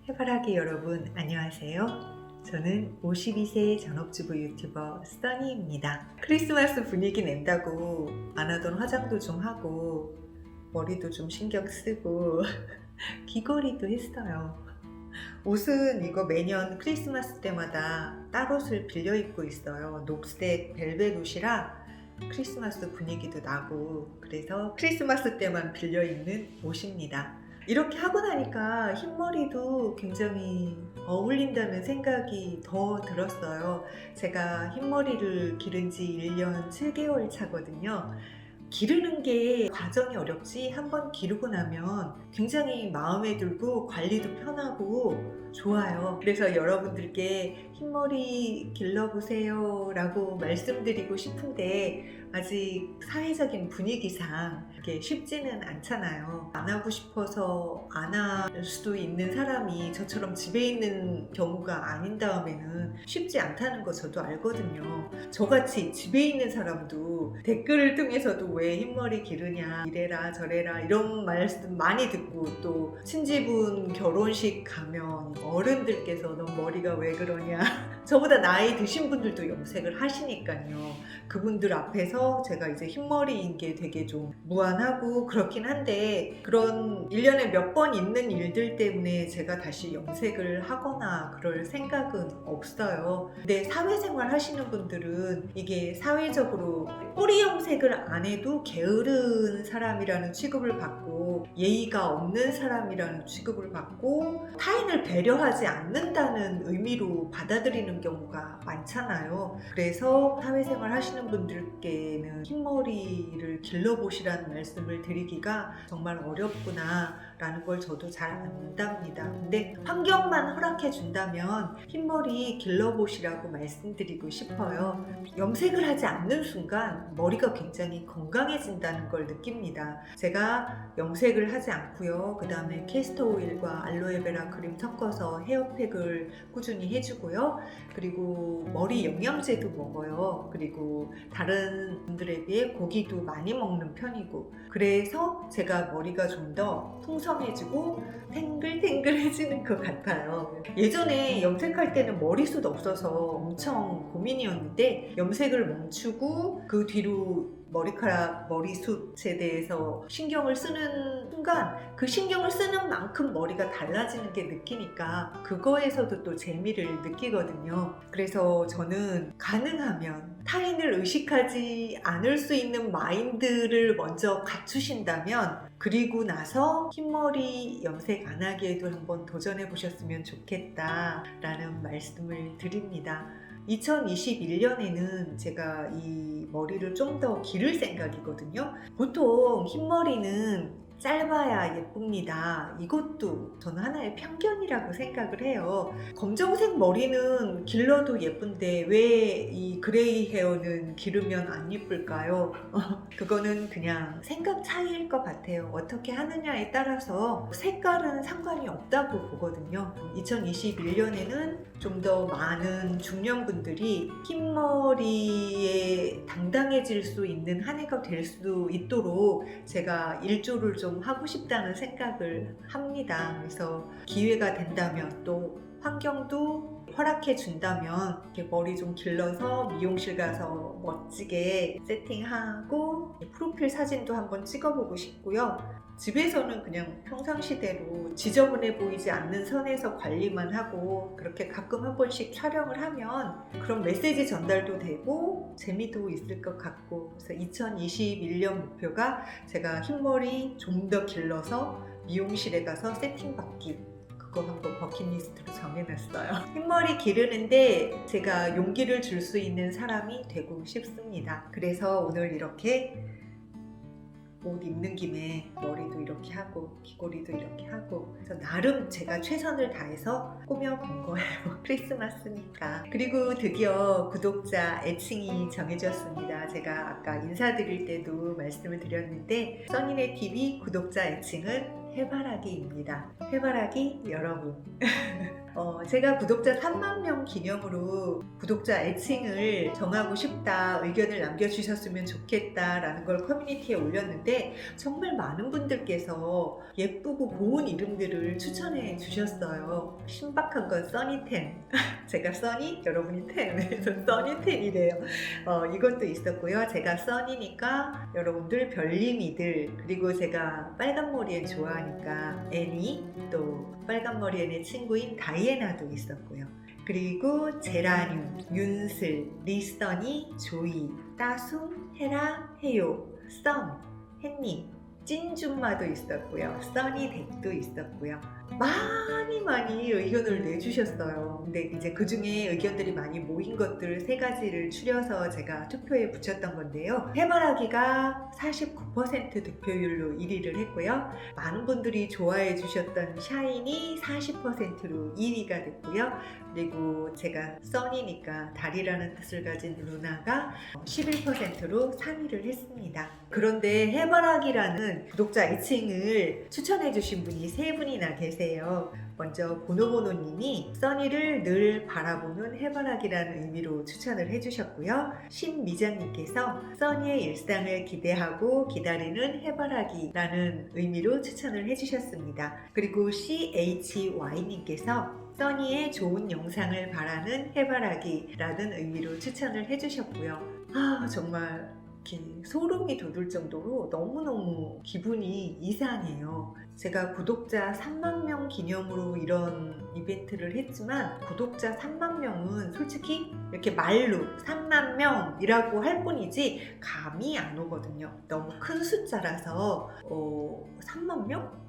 해바라기 여러분 안녕하세요. 저는 52세 전업주부 유튜버 써니입니다. 크리스마스 분위기 낸다고 안 하던 화장도 좀 하고 머리도 좀 신경 쓰고 귀걸이도 했어요. 옷은 이거 매년 크리스마스 때마다 딸옷을 빌려 입고 있어요. 녹색 벨벳 옷이라 크리스마스 분위기도 나고 그래서 크리스마스 때만 빌려 입는 옷입니다. 이렇게 하고 나니까 흰머리도 굉장히 어울린다는 생각이 더 들었어요. 제가 흰머리를 기른 지 1년 7개월 차거든요. 기르는 게 과정이 어렵지 한번 기르고 나면 굉장히 마음에 들고 관리도 편하고 좋아요. 그래서 여러분들께 흰머리 길러보세요 라고 말씀드리고 싶은데 아직 사회적인 분위기상 이게 쉽지는 않잖아요. 안 하고 싶어서 안 할 수도 있는 사람이 저처럼 집에 있는 경우가 아닌 다음에는 쉽지 않다는 거 저도 알거든요. 저같이 집에 있는 사람도 댓글을 통해서도 왜 흰머리 기르냐 이래라 저래라 이런 말씀 많이 듣고 또 친지분 결혼식 가면 어른들께서 너 머리가 왜 그러냐 저보다 나이 드신 분들도 염색을 하시니까요. 그분들 앞에서 제가 이제 흰머리인 게 되게 좀 무안하고 그렇긴 한데 그런 1년에 몇 번 있는 일들 때문에 제가 다시 염색을 하거나 그럴 생각은 없어요. 근데 사회생활 하시는 분들은 이게 사회적으로 뿌리 염색을 안 해도 게으른 사람이라는 취급을 받고 예의가 없는 사람이라는 취급을 받고 타인을 배려하지 않는다는 의미로 받아들이는 경우가 많잖아요. 그래서 사회생활 하시는 분들께는 흰머리를 길러보시라는 말씀을 드리기가 정말 어렵구나 라는 걸 저도 잘 안답니다. 근데 환경만 허락해 준다면 흰머리 길러보시라고 말씀드리고 싶어요. 염색을 하지 않는 순간 머리가 굉장히 건강해진다는 걸 느낍니다. 제가 염색을 하지 않고요. 그 다음에 캐스터 오일과 알로에베라 크림 섞어서 헤어팩을 꾸준히 해주고요. 그리고 머리 영양제도 먹어요. 그리고 다른 분들에 비해 고기도 많이 먹는 편이고 그래서 제가 머리가 좀 더 풍성해지고 탱글탱글해지는 것 같아요. 예전에 염색할 때는 머리숱 없어서 엄청 고민이었는데 염색을 멈추고 그 뒤로 머리카락, 머리숱에 대해서 신경을 쓰는 순간 그 신경을 쓰는 만큼 머리가 달라지는 게 느끼니까 그거에서도 또 재미를 느끼거든요. 그래서 저는 가능하면 타인을 의식하지 않을 수 있는 마인드를 먼저 갖추신다면 그리고 나서 흰머리 염색 안 하기에도 한번 도전해 보셨으면 좋겠다 라는 말씀을 드립니다. 2021년에는 제가 이 머리를 좀 더 기를 생각이거든요. 보통 흰머리는 짧아야 예쁩니다. 이것도 저는 하나의 편견이라고 생각을 해요. 검정색 머리는 길러도 예쁜데 왜 이 그레이 헤어는 기르면 안 예쁠까요? 그거는 그냥 생각 차이일 것 같아요. 어떻게 하느냐에 따라서 색깔은 상관이 없다고 보거든요. 2021년에는 좀 더 많은 중년분들이 흰머리에 당당해질 수 있는 한 해가 될 수도 있도록 제가 일조를 좀 하고 싶다는 생각을 합니다. 그래서 기회가 된다면 또 환경도 허락해 준다면 이렇게 머리 좀 길러서 미용실 가서 멋지게 세팅하고 프로필 사진도 한번 찍어보고 싶고요. 집에서는 그냥 평상시대로 지저분해 보이지 않는 선에서 관리만 하고 그렇게 가끔 한 번씩 촬영을 하면 그런 메시지 전달도 되고 재미도 있을 것 같고 그래서 2021년 목표가 제가 흰머리 좀 더 길러서 미용실에 가서 세팅받기 그거 한번 버킷리스트로 정해놨어요. 흰머리 기르는데 제가 용기를 줄 수 있는 사람이 되고 싶습니다. 그래서 오늘 이렇게 옷 입는 김에 머리도 이렇게 하고 귀걸이도 이렇게 하고 그래서 나름 제가 최선을 다해서 꾸며본 거예요. 크리스마스니까. 그리고 드디어 구독자 애칭이 정해졌습니다. 제가 아까 인사드릴 때도 말씀을 드렸는데 써니네 TV 구독자 애칭은 해바라기입니다. 해바라기 여러분. 제가 구독자 3만 명 기념으로 구독자 애칭을 정하고 싶다, 의견을 남겨주셨으면 좋겠다라는 걸 커뮤니티에 올렸는데 정말 많은 분들께서 예쁘고 고운 이름들을 추천해 주셨어요. 신박한 건 써니텐. 제가 써니, 여러분이 텐. 그래서 써니텐이래요. 이것도 있었고요. 제가 써니니까 여러분들 별님이들, 그리고 제가 빨간 머리엔 좋아하니까 애니, 또 빨간 머리엔의 친구인 다이애나도 있었고요. 그리고 제라늄, 윤슬, 리써니, 조이, 따숭, 헤라, 헤요, 썸, 햇님, 찐줌마도 있었고요. 써니덱도 있었고요. 많이 의견을 내주셨어요. 근데 이제 그 중에 의견들이 많이 모인 것들 3가지를 추려서 제가 투표에 붙였던 건데요. 해바라기가 49% 득표율로 1위를 했고요. 많은 분들이 좋아해 주셨던 샤인이 40%로 2위가 됐고요. 그리고 제가 써니니까 달이라는 뜻을 가진 루나가 11%로 3위를 했습니다. 그런데 해바라기라는 구독자 애칭을 추천해 주신 분이 3분이나 계세요. 먼저 보노보노님이 써니를 늘 바라보는 해바라기라는 의미로 추천을 해주셨고요. 신미장님께서 써니의 일상을 기대하고 기다리는 해바라기라는 의미로 추천을 해주셨습니다. 그리고 CHY님께서 써니의 좋은 영상을 바라는 해바라기라는 의미로 추천을 해주셨고요. 정말 소름이 돋을 정도로 너무너무 기분이 이상해요. 제가 구독자 3만 명 기념으로 이런 이벤트를 했지만 구독자 3만 명은 솔직히 이렇게 말로 3만 명이라고 할 뿐이지 감이 안 오거든요. 너무 큰 숫자라서 3만 명?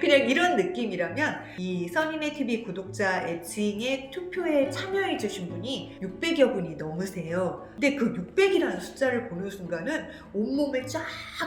그냥 이런 느낌이라면 이 써니네TV 구독자 애칭에 투표에 참여해 주신 분이 600여 분이 넘으세요. 근데 그 600이라는 숫자를 보는 순간은 온몸에 쫙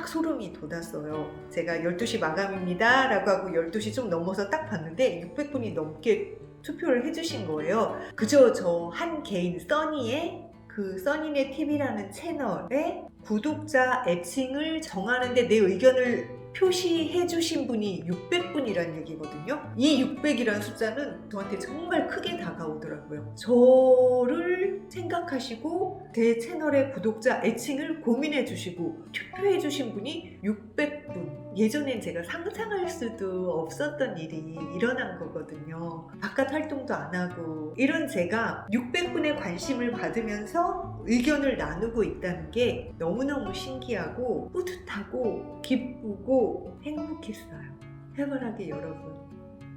소름이 돋았어요. 제가 12시 마감입니다 라고 하고 12시 좀 넘어서 딱 봤는데 600분이 넘게 투표를 해주신 거예요. 그저 저 한 개인 써니의 그 써니네TV라는 채널에 구독자 애칭을 정하는데 내 의견을 표시해 주신 분이 600분이란 얘기거든요. 이 600이라는 숫자는 저한테 정말 크게 다가오더라고요. 저를 생각하시고 제 채널의 구독자 애칭을 고민해 주시고 투표해 주신 분이 600분. 예전엔 제가 상상할 수도 없었던 일이 일어난 거거든요. 바깥 활동도 안 하고 이런 제가 600분의 관심을 받으면서 의견을 나누고 있다는 게 너무너무 신기하고 뿌듯하고 기쁘고 행복했어요. 해바라기 여러분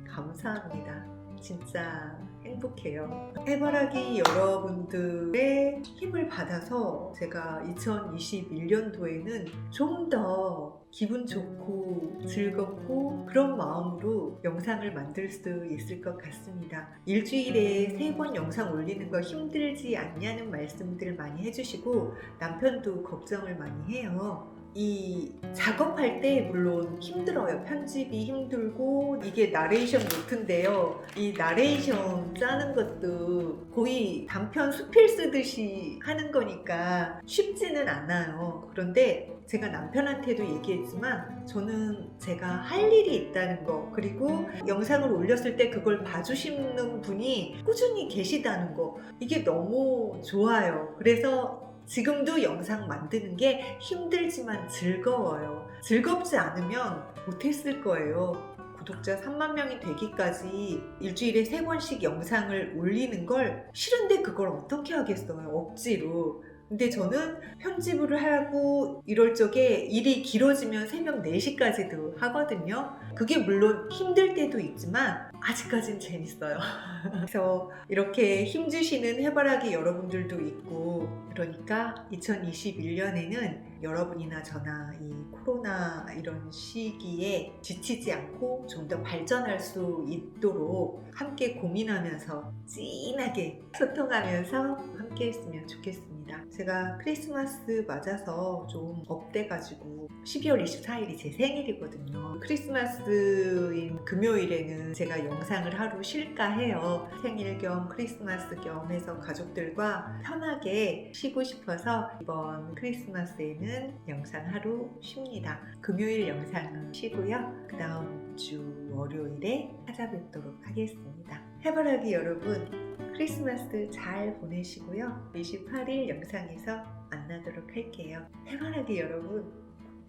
감사합니다. 진짜 행복해요. 해바라기 여러분들의 힘을 받아서 제가 2021년도에는 좀 더 기분 좋고 즐겁고 그런 마음으로 영상을 만들 수 있을 것 같습니다. 일주일에 3번 영상 올리는 거 힘들지 않냐는 말씀들 많이 해주시고 남편도 걱정을 많이 해요. 이 작업할 때 물론 힘들어요. 편집이 힘들고 이게 나레이션 노트인데요. 이 나레이션 짜는 것도 거의 단편 수필 쓰듯이 하는 거니까 쉽지는 않아요. 그런데 제가 남편한테도 얘기했지만 저는 제가 할 일이 있다는 거, 그리고 영상을 올렸을 때 그걸 봐주시는 분이 꾸준히 계시다는 거, 이게 너무 좋아요. 그래서 지금도 영상 만드는 게 힘들지만 즐거워요. 즐겁지 않으면 못했을 거예요. 구독자 3만 명이 되기까지 일주일에 3번씩 영상을 올리는 걸 싫은데 그걸 어떻게 하겠어요, 억지로. 근데 저는 편집을 하고 이럴 적에 일이 길어지면 새벽 4시까지도 하거든요. 그게 물론 힘들 때도 있지만 아직까진 재밌어요. 그래서 이렇게 힘주시는 해바라기 여러분들도 있고, 그러니까 2021년에는 여러분이나 저나 이 코로나 이런 시기에 지치지 않고 좀 더 발전할 수 있도록 함께 고민하면서 진하게 소통하면서 함께 했으면 좋겠습니다. 하겠습니다. 제가 크리스마스 맞아서 좀 업돼가지고 12월 24일이 제 생일이거든요. 크리스마스인 금요일에는 제가 영상을 하루 쉴까 해요. 생일 겸 크리스마스 겸 해서 가족들과 편하게 쉬고 싶어서 이번 크리스마스에는 영상 하루 쉽니다. 금요일 영상은 쉬고요. 그 다음 주 월요일에 찾아뵙도록 하겠습니다. 해바라기 여러분, 크리스마스 잘 보내시고요. 28일 영상에서 만나도록 할게요. 해바라기 여러분,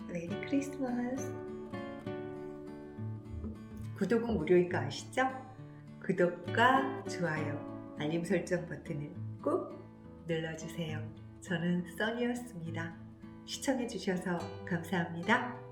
메리 크리스마스! 구독은 무료인 거 아시죠? 구독과 좋아요, 알림 설정 버튼을 꼭 눌러주세요. 저는 써니였습니다. 시청해주셔서 감사합니다.